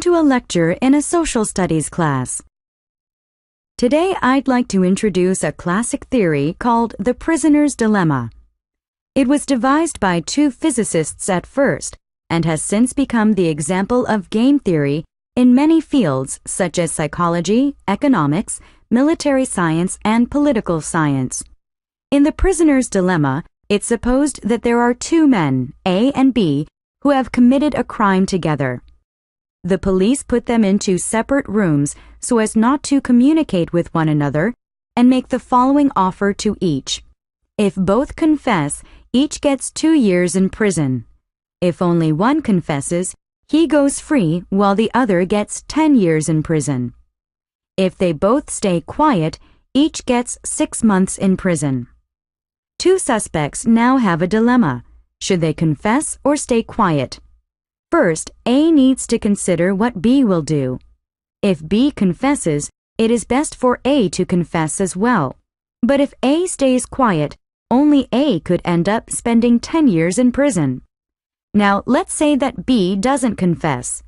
to a lecture in a social studies class. Today I'd like to introduce a classic theory called the prisoner's dilemma. It was devised by two physicists at first and has since become the example of game theory in many fields such as psychology, economics, military science, and political science. In the prisoner's dilemma, it's supposed that there are two men, A and B, who have committed a crime together. The police put them into separate rooms so as not to communicate with one another and make the following offer to each. If both confess, each gets 2 years in prison. If only one confesses, he goes free while the other gets 10 years in prison. If they both stay quiet, each gets 6 months in prison. Two suspects now have a dilemma. Should they confess or stay quiet? First, A needs to consider what B will do. If B confesses, it is best for A to confess as well. But if A stays quiet, only A could end up spending 10 years in prison. Now, let's say that B doesn't confess.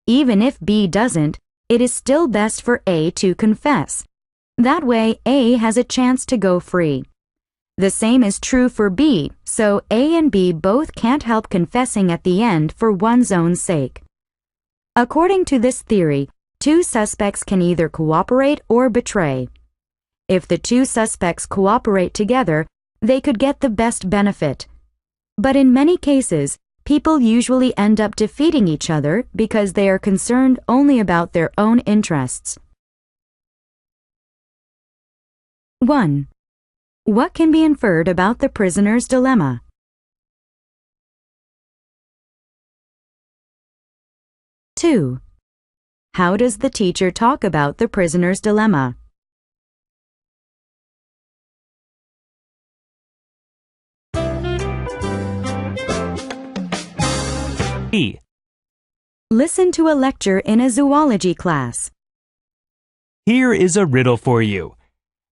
Even if B doesn't, it is still best for A to confess. That way, A has a chance to go free. The same is true for B, so A and B both can't help confessing at the end for one's own sake. According to this theory, two suspects can either cooperate or betray. If the two suspects cooperate together, they could get the best benefit. But in many cases, people usually end up defeating each other because they are concerned only about their own interests. 1. What can be inferred about the prisoner's dilemma? Two. How does the teacher talk about the prisoner's dilemma? E. Listen to a lecture in a zoology class. Here is a riddle for you.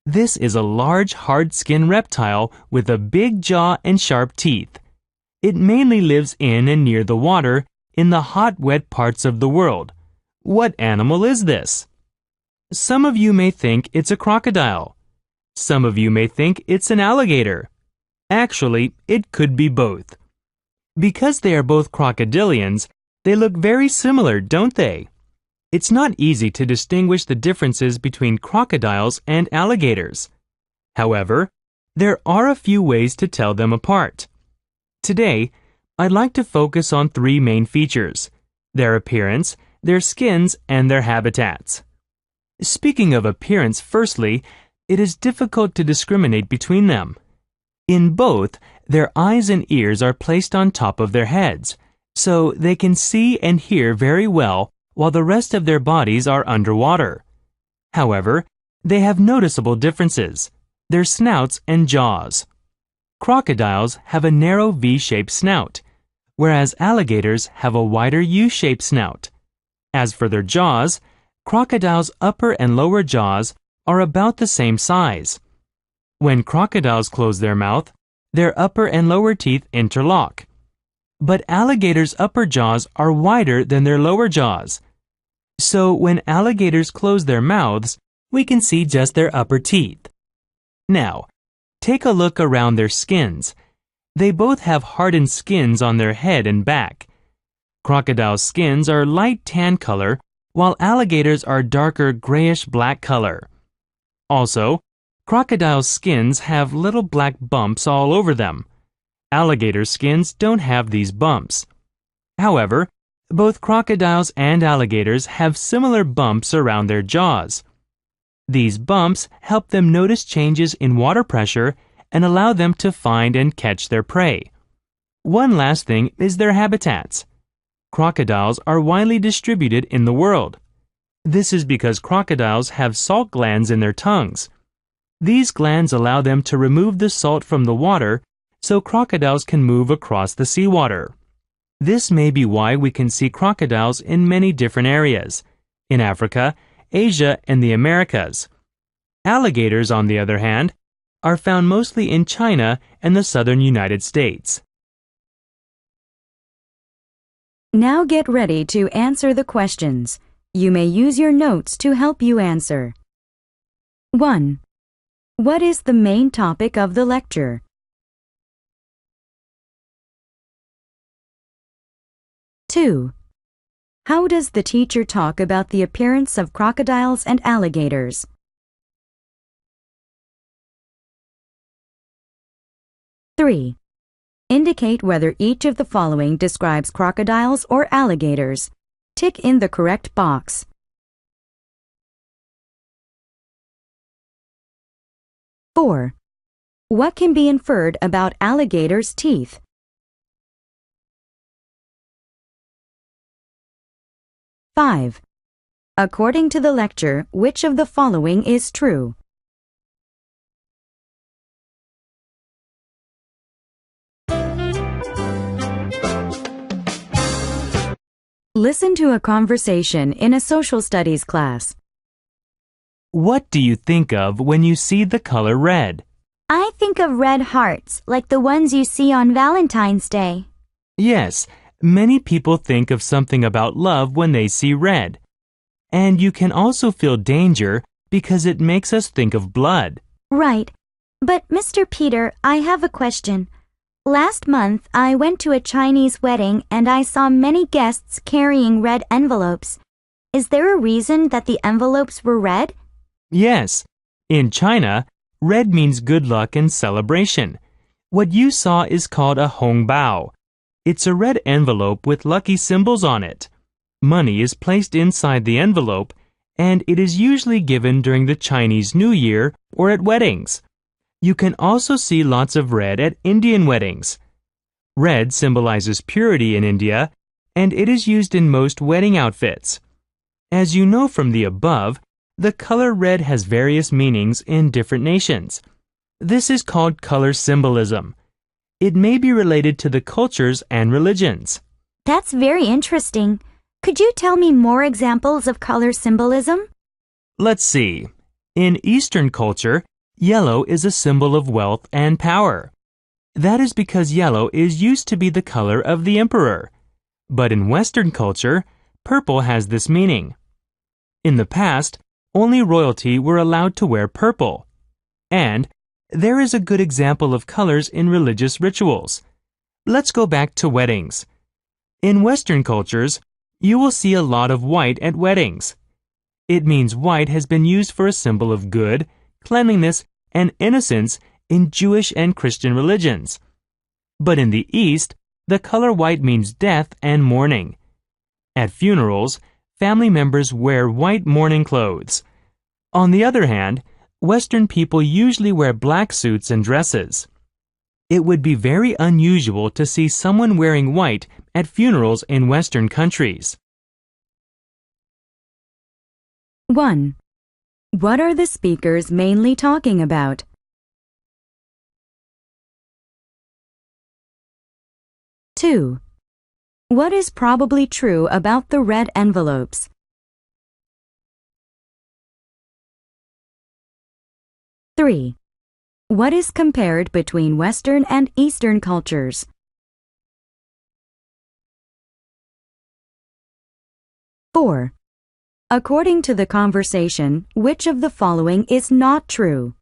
This is a large, hard-skinned reptile with a big jaw and sharp teeth. It mainly lives in and near the water in the hot, wet parts of the world. What animal is this? Some of you may think it's a crocodile. Some of you may think it's an alligator. Actually, it could be both. Because they are both crocodilians, they look very similar, don't they? It's not easy to distinguish the differences between crocodiles and alligators. However, there are a few ways to tell them apart. Today, I'd like to focus on three main features: their appearance, their skins, and their habitats. Speaking of appearance, firstly, it is difficult to discriminate between them. In both, their eyes and ears are placed on top of their heads, so they can see and hear very well while the rest of their bodies are underwater. However, they have noticeable differences: their snouts and jaws. Crocodiles have a narrow V-shaped snout, whereas alligators have a wider U-shaped snout. As for their jaws, crocodiles' upper and lower jaws are about the same size. When crocodiles close their mouth, their upper and lower teeth interlock. But alligators' upper jaws are wider than their lower jaws. So when alligators close their mouths, we can see just their upper teeth. Now, take a look around their skins. They both have hardened skins on their head and back. Crocodiles' skins are light tan color, while alligators are darker grayish-black color. Also, crocodiles' skins have little black bumps all over them. Alligator skins don't have these bumps. However, both crocodiles and alligators have similar bumps around their jaws. These bumps help them notice changes in water pressure and allow them to find and catch their prey. One last thing is their habitats. Crocodiles are widely distributed in the world. This is because crocodiles have salt glands in their tongues. These glands allow them to remove the salt from the water so crocodiles can move across the seawater. This may be why we can see crocodiles in many different areas, in Africa, Asia, and the Americas. Alligators, on the other hand, are found mostly in China and the southern United States. Now get ready to answer the questions. You may use your notes to help you answer. 1. What is the main topic of the lecture? 2. How does the teacher talk about the appearance of crocodiles and alligators? 3. Indicate whether each of the following describes crocodiles or alligators. Tick in the correct box. 4. What can be inferred about alligators' teeth? 5. According to the lecture, which of the following is true? Listen to a conversation in a social studies class. What do you think of when you see the color red? I think of red hearts, like the ones you see on Valentine's Day. Yes, many people think of something about love when they see red. And you can also feel danger because it makes us think of blood. Right. But Mr. Peter, I have a question. Last month, I went to a Chinese wedding and I saw many guests carrying red envelopes. Is there a reason that the envelopes were red? Yes. In China, red means good luck and celebration. What you saw is called a hongbao. It's a red envelope with lucky symbols on it. Money is placed inside the envelope, and it is usually given during the Chinese New Year or at weddings. You can also see lots of red at Indian weddings. Red symbolizes purity in India, and it is used in most wedding outfits. As you know from the above, the color red has various meanings in different nations. This is called color symbolism. It may be related to the cultures and religions. That's very interesting. Could you tell me more examples of color symbolism? Let's see. In Eastern culture, yellow is a symbol of wealth and power. That is because yellow is used to be the color of the emperor. But in Western culture, purple has this meaning. In the past, only royalty were allowed to wear purple. And there is a good example of colors in religious rituals. Let's go back to weddings. In Western cultures, you will see a lot of white at weddings. It means white has been used for a symbol of good, cleanliness, and innocence in Jewish and Christian religions. But in the East, the color white means death and mourning. At funerals, family members wear white mourning clothes. On the other hand, Western people usually wear black suits and dresses. It would be very unusual to see someone wearing white at funerals in Western countries. 1. What are the speakers mainly talking about? 2. What is probably true about the red envelopes? 3. What is compared between Western and Eastern cultures? 4. According to the conversation, which of the following is not true?